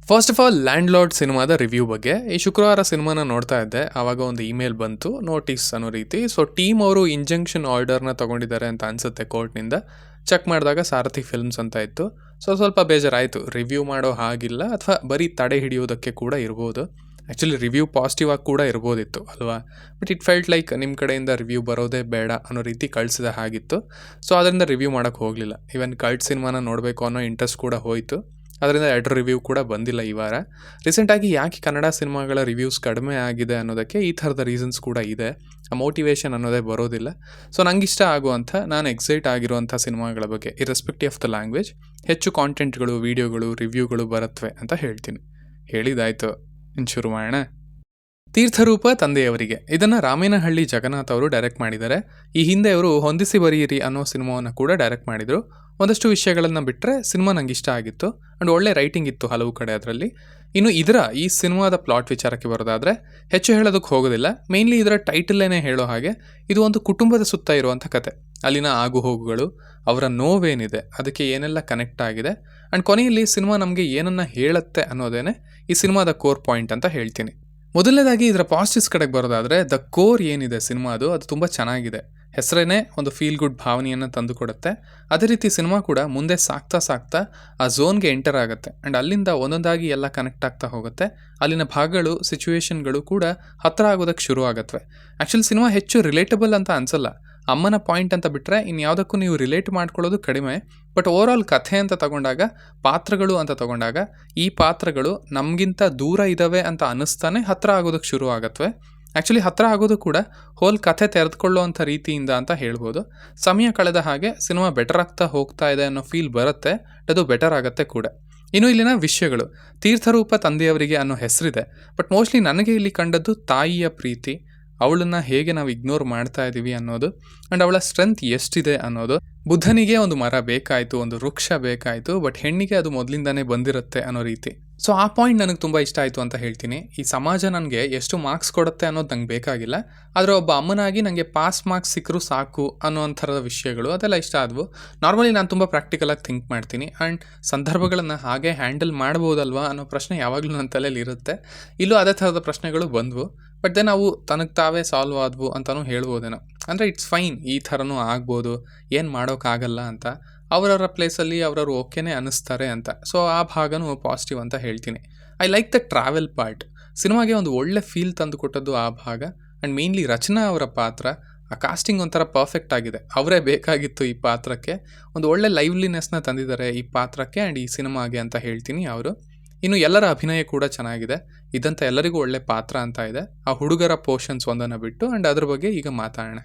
First of all land lord ಸಿನಿಮಾದ review ಬಗ್ಗೆ ಈ ಶುಕ್ರವಾರ ಸಿನಿಮಾನ ನೋಡ್ತಾ ಇದ್ದೆ. ಆವಾಗ ಒಂದು ಇಮೇಲ್ ಬಂತು, ನೋಟಿಸ್ ಅನ್ನೋ ರೀತಿ. ಸೊ ಟೀಮ್ ಅವರು ಇಂಜಂಕ್ಷನ್ ಆರ್ಡರ್ನ ತೊಗೊಂಡಿದ್ದಾರೆ ಅಂತ ಅನಿಸುತ್ತೆ ಕೋರ್ಟ್ನಿಂದ. ಚೆಕ್ ಮಾಡಿದಾಗ ಸಾರಥಿ ಫಿಲ್ಮ್ಸ್ ಅಂತ ಇತ್ತು. ಸೊ ಸ್ವಲ್ಪ ಬೇಜಾರಾಯಿತು, ರಿವ್ಯೂ ಮಾಡೋ ಹಾಗಿಲ್ಲ ಅಥವಾ ಬರೀ ತಡೆ ಹಿಡಿಯೋದಕ್ಕೆ ಕೂಡ ಇರ್ಬೋದು. ಆ್ಯಕ್ಚುಲಿ ರಿವ್ಯೂ ಪಾಸಿಟಿವ್ ಆಗಿ ಕೂಡ ಇರ್ಬೋದಿತ್ತು ಅಲ್ವಾ. ಬಟ್ ಇಟ್ ಫೆಲ್ಟ್ ಲೈಕ್ ನಿಮ್ಮ ಕಡೆಯಿಂದ ರಿವ್ಯೂ ಬರೋದೇ ಬೇಡ ಅನ್ನೋ ರೀತಿ ಕಳಿಸಿದ ಹಾಗಿತ್ತು. ಸೊ ಅದರಿಂದ ರಿವ್ಯೂ ಮಾಡೋಕ್ಕೆ ಹೋಗಲಿಲ್ಲ. ಈವನ್ ಕಲ್ಟ್ ಸಿನಿಮಾನ ನೋಡಬೇಕು ಅನ್ನೋ ಇಂಟ್ರೆಸ್ಟ್ ಕೂಡ ಹೋಯಿತು. ಅದರಿಂದ 2 ರಿವ್ಯೂ ಕೂಡ ಬಂದಿಲ್ಲ ಈ ವಾರ. ರೀಸೆಂಟಾಗಿ ಯಾಕೆ ಕನ್ನಡ ಸಿನಿಮಾಗಳ ರಿವ್ಯೂಸ್ ಕಡಿಮೆ ಆಗಿದೆ ಅನ್ನೋದಕ್ಕೆ ಈ ಥರದ ರೀಸನ್ಸ್ ಕೂಡ ಇದೆ. ಆ ಮೋಟಿವೇಶನ್ ಅನ್ನೋದೇ ಬರೋದಿಲ್ಲ. ಸೊ ನಂಗಿಷ್ಟ ಆಗುವಂಥ, ನಾನು ಎಕ್ಸೈಟ್ ಆಗಿರುವಂಥ ಸಿನಿಮಾಗಳ ಬಗ್ಗೆ ಇರ್ರೆಸ್ಪೆಕ್ಟಿವ್ ಆಫ್ ದ ಲ್ಯಾಂಗ್ವೇಜ್ ಹೆಚ್ಚು ಕಾಂಟೆಂಟ್ಗಳು, ವೀಡಿಯೋಗಳು, ರಿವ್ಯೂಗಳು ಬರುತ್ತವೆ ಅಂತ ಹೇಳ್ತೀನಿ. ಹೇಳಿದಾಯಿತು, ಇನ್ನು ಶುರು ಮಾಡೋಣ. ತೀರ್ಥರೂಪ ತಂದೆಯವರಿಗೆ ಇದನ್ನು ರಾಮೇನಹಳ್ಳಿ ಜಗನ್ನಾಥ್ ಅವರು ಡೈರೆಕ್ಟ್ ಮಾಡಿದ್ದಾರೆ. ಈ ಹಿಂದೆ ಅವರು ಹೊಂದಿಸಿ ಬರೆಯಿರಿ ಅನ್ನೋ ಸಿನಿಮಾವನ್ನು ಕೂಡ ಡೈರೆಕ್ಟ್ ಮಾಡಿದರು. ಒಂದಷ್ಟು ವಿಷಯಗಳನ್ನು ಬಿಟ್ಟರೆ ಸಿನಿಮಾ ನಂಗೆ ಇಷ್ಟ ಆಗಿತ್ತು ಆ್ಯಂಡ್ ಒಳ್ಳೆ ರೈಟಿಂಗ್ ಇತ್ತು ಹಲವು ಕಡೆ ಅದರಲ್ಲಿ. ಇನ್ನು ಈ ಸಿನಿಮಾದ ಪ್ಲಾಟ್ ವಿಚಾರಕ್ಕೆ ಬರೋದಾದರೆ ಹೆಚ್ಚು ಹೇಳೋದಕ್ಕೆ ಹೋಗೋದಿಲ್ಲ. ಮೇನ್ಲಿ ಇದರ ಟೈಟಲ್ಲೇನೇ ಹೇಳೋ ಹಾಗೆ ಇದು ಒಂದು ಕುಟುಂಬದ ಸುತ್ತ ಇರುವಂಥ ಕತೆ. ಅಲ್ಲಿನ ಆಗುಹೋಗುಗಳು, ಅವರ ನೋವೇನಿದೆ, ಅದಕ್ಕೆ ಏನೆಲ್ಲ ಕನೆಕ್ಟ್ ಆಗಿದೆ ಆ್ಯಂಡ್ ಕೊನೆಯಲ್ಲಿ ಸಿನಿಮಾ ನಮಗೆ ಏನನ್ನು ಹೇಳುತ್ತೆ ಅನ್ನೋದೇನೆ ಈ ಸಿನಿಮಾದ ಕೋರ್ ಪಾಯಿಂಟ್ ಅಂತ ಹೇಳ್ತೀನಿ. ಮೊದಲನೇದಾಗಿ ಇದರ ಪಾಸಿಟಿವ್ಸ್ ಕಡೆಗೆ ಬರೋದಾದರೆ ದ ಕೋರ್ ಏನಿದೆ ಸಿನಿಮಾದು ಅದು ತುಂಬ ಚೆನ್ನಾಗಿದೆ. ಹೆಸರೇನೆ ಒಂದು ಫೀಲ್ ಗುಡ್ ಭಾವನೆಯನ್ನು ತಂದು ಕೊಡುತ್ತೆ. ಅದೇ ರೀತಿ ಸಿನಿಮಾ ಕೂಡ ಮುಂದೆ ಸಾಕ್ತಾ ಆ ಝೋನ್ಗೆ ಎಂಟರ್ ಆಗುತ್ತೆ ಆ್ಯಂಡ್ ಅಲ್ಲಿಂದ ಒಂದೊಂದಾಗಿ ಎಲ್ಲ ಕನೆಕ್ಟ್ ಆಗ್ತಾ ಹೋಗುತ್ತೆ. ಅಲ್ಲಿನ ಭಾಗಗಳು, ಸಿಚುವೇಶನ್ಗಳು ಕೂಡ ಹತ್ತಿರ ಆಗೋದಕ್ಕೆ ಶುರು ಆಗುತ್ತವೆ. ಆ್ಯಕ್ಚುಲಿ ಸಿನಿಮಾ ಹೆಚ್ಚು ರಿಲೇಟಬಲ್ ಅಂತ ಅನಿಸಲ್ಲ. ಅಮ್ಮನ ಪಾಯಿಂಟ್ ಅಂತ ಬಿಟ್ಟರೆ ಇನ್ಯಾವುದಕ್ಕೂ ನೀವು ರಿಲೇಟ್ ಮಾಡ್ಕೊಳ್ಳೋದು ಕಡಿಮೆ. ಬಟ್ ಓವರ್ ಆಲ್ ಕಥೆ ಅಂತ ತಗೊಂಡಾಗ, ಪಾತ್ರಗಳು ಅಂತ ತಗೊಂಡಾಗ ಈ ಪಾತ್ರಗಳು ನಮಗಿಂತ ದೂರ ಇದ್ದಾವೆ ಅಂತ ಅನ್ನಿಸ್ತಾನೆ ಹತ್ತಿರ ಆಗೋದಕ್ಕೆ ಶುರು ಆಗತ್ವೆ. ಆ್ಯಕ್ಚುಲಿ ಹತ್ತಿರ ಆಗೋದು ಕೂಡ ಹೋಲ್ ಕಥೆ ತೆರೆದುಕೊಳ್ಳುವಂಥ ರೀತಿಯಿಂದ ಅಂತ ಹೇಳ್ಬೋದು. ಸಮಯ ಕಳೆದ ಹಾಗೆ ಸಿನಿಮಾ ಬೆಟರ್ ಆಗ್ತಾ ಹೋಗ್ತಾ ಇದೆ ಅನ್ನೋ ಫೀಲ್ ಬರುತ್ತೆ. ಅದು ಬೆಟರ್ ಆಗುತ್ತೆ ಕೂಡ. ಇನ್ನು ಇಲ್ಲಿನ ವಿಷಯಗಳು, ತೀರ್ಥರೂಪ ತಂದೆಯವರಿಗೆ ಅನ್ನೋ ಹೆಸರಿದೆ. ಬಟ್ ಮೋಸ್ಟ್ಲಿ ನನಗೆ ಇಲ್ಲಿ ಕಂಡದ್ದು ತಾಯಿಯ ಪ್ರೀತಿ, ಅವಳನ್ನು ಹೇಗೆ ನಾವು ಇಗ್ನೋರ್ ಮಾಡ್ತಾ ಇದ್ದೀವಿ ಅನ್ನೋದು ಆ್ಯಂಡ್ ಅವಳ ಸ್ಟ್ರೆಂತ್ ಎಷ್ಟಿದೆ ಅನ್ನೋದು. ಬುದ್ಧನಿಗೆ ಒಂದು ಮರ ಬೇಕಾಯಿತು, ಒಂದು ವೃಕ್ಷ ಬೇಕಾಯಿತು, ಬಟ್ ಹೆಣ್ಣಿಗೆ ಅದು ಮೊದಲಿಂದನೇ ಬಂದಿರುತ್ತೆ ಅನ್ನೋ ರೀತಿ. ಸೊ ಆ ಪಾಯಿಂಟ್ ನನಗೆ ತುಂಬ ಇಷ್ಟ ಆಯಿತು ಅಂತ ಹೇಳ್ತೀನಿ. ಈ ಸಮಾಜ ನನಗೆ ಎಷ್ಟು ಮಾರ್ಕ್ಸ್ ಕೊಡುತ್ತೆ ಅನ್ನೋದು ನಂಗೆ ಬೇಕಾಗಿಲ್ಲ, ಆದರೆ ಒಬ್ಬ ಅಮ್ಮನಾಗಿ ನನಗೆ ಪಾಸ್ ಮಾರ್ಕ್ಸ್ ಸಿಕ್ಕರೂ ಸಾಕು ಅನ್ನೋ ಥರದ ವಿಷಯಗಳು ಅದೆಲ್ಲ ಇಷ್ಟ ಆದವು. ನಾರ್ಮಲಿ ನಾನು ತುಂಬ ಪ್ರಾಕ್ಟಿಕಲಾಗಿ ಥಿಂಕ್ ಮಾಡ್ತೀನಿ ಆ್ಯಂಡ್ ಸಂದರ್ಭಗಳನ್ನು ಹಾಗೆ ಹ್ಯಾಂಡಲ್ ಮಾಡ್ಬೋದಲ್ವಾ ಅನ್ನೋ ಪ್ರಶ್ನೆ ಯಾವಾಗಲೂ ನನ್ನ ತಲೆಯಲ್ಲಿ ಇರುತ್ತೆ. ಇಲ್ಲೂ ಅದೇ ಥರದ ಪ್ರಶ್ನೆಗಳು ಬಂದವು. ಬಟ್ ದೆನ್ ಅವು ತನಗೆ ತಾವೇ ಸಾಲ್ವ್ ಆದವು ಅಂತಲೂ ಹೇಳ್ಬೋದೇನೋ. ಅಂದರೆ ಇಟ್ಸ್ ಫೈನ್, ಈ ಥರನೂ ಆಗ್ಬೋದು, ಏನು ಮಾಡೋಕ್ಕಾಗಲ್ಲ ಅಂತ. ಅವರವರ ಪ್ಲೇಸಲ್ಲಿ ಅವರವರು ಓಕೆನೇ ಅನ್ನಿಸ್ತಾರೆ ಅಂತ. ಸೊ ಆ ಭಾಗನೂ ಪಾಸಿಟಿವ್ ಅಂತ ಹೇಳ್ತೀನಿ. I like the travel part. ಸಿನಿಮಾಗೆ ಒಂದು ಒಳ್ಳೆ ಫೀಲ್ ತಂದು ಕೊಟ್ಟದ್ದು ಆ ಭಾಗ. ಆ್ಯಂಡ್ ಮೇನ್ಲಿ ರಚನಾ ಅವರ ಪಾತ್ರ, ಆ ಕಾಸ್ಟಿಂಗ್ ಒಂಥರ ಪರ್ಫೆಕ್ಟ್ ಆಗಿದೆ. ಅವರೇ ಬೇಕಾಗಿತ್ತು ಈ ಪಾತ್ರಕ್ಕೆ. ಒಂದು ಒಳ್ಳೆ ಲೈವ್ಲಿನೆಸ್ನ ತಂದಿದ್ದಾರೆ ಈ ಪಾತ್ರಕ್ಕೆ ಆ್ಯಂಡ್ ಈ ಸಿನಿಮಾಗೆ ಅಂತ ಹೇಳ್ತೀನಿ ಅವರು. ಇನ್ನು ಎಲ್ಲರ ಅಭಿನಯ ಕೂಡ ಚೆನ್ನಾಗಿದೆ. ಇದಂತ ಎಲ್ಲರಿಗೂ ಒಳ್ಳೆ ಪಾತ್ರ ಅಂತ ಇದೆ. ಆ ಹುಡುಗರ ಪೋರ್ಷನ್ಸ್ ಒಂದನ್ನು ಬಿಟ್ಟು ಆ್ಯಂಡ್ ಅದ್ರ ಬಗ್ಗೆ ಈಗ ಮಾತಾಡೋಣ.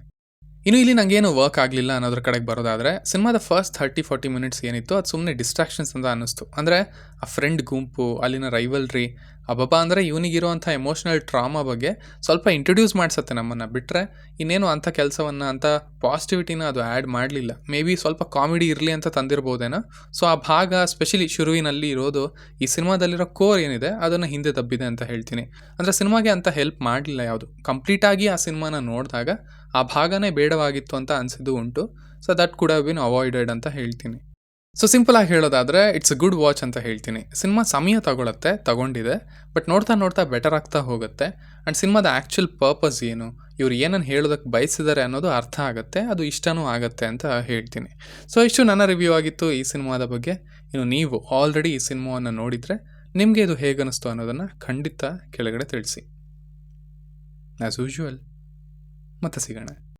ಇನ್ನು ಇಲ್ಲಿ ನನಗೇನು ವರ್ಕ್ ಆಗಲಿಲ್ಲ ಅನ್ನೋದ್ರ ಕಡೆಗೆ ಬರೋದಾದರೆ, ಸಿನಿಮಾದ ಫಸ್ಟ್ 30-40 ಮಿನಿಟ್ಸ್ ಏನಿತ್ತು ಅದು ಸುಮ್ಮನೆ ಡಿಸ್ಟ್ರಾಕ್ಷನ್ಸ್ ಅಂತ ಅನ್ನಿಸ್ತು. ಅಂದರೆ ಆ ಫ್ರೆಂಡ್ ಗುಂಪು, ಅಲ್ಲಿನ ರೈವಲ್ರಿ, ಅಬ್ಬಬ್ಬಾ ಅಂದರೆ ಇವನಿಗಿರುವಂಥ ಎಮೋಷ್ನಲ್ ಟ್ರಾಮಾ ಬಗ್ಗೆ ಸ್ವಲ್ಪ ಇಂಟ್ರೊಡ್ಯೂಸ್ ಮಾಡಿಸುತ್ತೆ ನಮ್ಮನ್ನು. ಬಿಟ್ಟರೆ ಇನ್ನೇನು ಅಂಥ ಕೆಲಸವನ್ನು, ಅಂಥ ಪಾಸಿಟಿವಿಟಿನ ಅದು ಆ್ಯಡ್ ಮಾಡಲಿಲ್ಲ. ಮೇ ಬಿ ಸ್ವಲ್ಪ ಕಾಮಿಡಿ ಇರಲಿ ಅಂತ ತಂದಿರ್ಬೋದೇನೋ. ಸೊ ಆ ಭಾಗ ಸ್ಪೆಷಲಿ ಶುರುವಿನಲ್ಲಿ ಇರೋದು ಈ ಸಿನಿಮಾದಲ್ಲಿರೋ ಕೋರ್ ಏನಿದೆ ಅದನ್ನು ಹಿಂದೆ ದಬ್ಬಿದೆ ಅಂತ ಹೇಳ್ತೀನಿ. ಅಂದರೆ ಸಿನಿಮಾಗೆ ಅಂತ ಹೆಲ್ಪ್ ಮಾಡಲಿಲ್ಲ ಯಾವುದು. ಕಂಪ್ಲೀಟಾಗಿ ಆ ಸಿನಿಮಾನ ನೋಡಿದಾಗ ಆ ಭಾಗನೇ ಬೇಡವಾಗಿತ್ತು ಅಂತ ಅನಿಸಿದ್ದು ಉಂಟು. So that could have been avoided ಅಂತ ಹೇಳ್ತೀನಿ. ಸೊ ಸಿಂಪಲಾಗಿ ಹೇಳೋದಾದರೆ ಇಟ್ಸ್ ಅ ಗುಡ್ ವಾಚ್ ಅಂತ ಹೇಳ್ತೀನಿ. ಸಿನಿಮಾ ಸಮಯ ತಗೊಂಡಿದೆ. ಬಟ್ ನೋಡ್ತಾ ಬೆಟರ್ ಆಗ್ತಾ ಹೋಗುತ್ತೆ. ಆ್ಯಂಡ್ ಸಿನಿಮಾದ ಆ್ಯಕ್ಚುಲ್ ಪರ್ಪಸ್ ಏನು, ಇವ್ರು ಏನನ್ನು ಹೇಳೋದಕ್ಕೆ ಬಯಸಿದ್ದಾರೆ ಅನ್ನೋದು ಅರ್ಥ ಆಗುತ್ತೆ, ಅದು ಇಷ್ಟನೂ ಆಗುತ್ತೆ ಅಂತ ಹೇಳ್ತೀನಿ. ಸೊ ಇಷ್ಟು ನನ್ನ ರಿವ್ಯೂ ಆಗಿತ್ತು ಈ ಸಿನಿಮಾದ ಬಗ್ಗೆ. ಇನ್ನು ನೀವು ಆಲ್ರೆಡಿ ಈ ಸಿನಿಮಾವನ್ನು ನೋಡಿದರೆ ನಿಮಗೆ ಇದು ಹೇಗನ್ನಿಸ್ತು ಅನ್ನೋದನ್ನು ಖಂಡಿತ ಕೆಳಗಡೆ ತಿಳಿಸಿ. ಆ್ಯಸ್ ಯೂಶ್ವಲ್ ಮತ್ತೆ ಸಿಗೋಣ.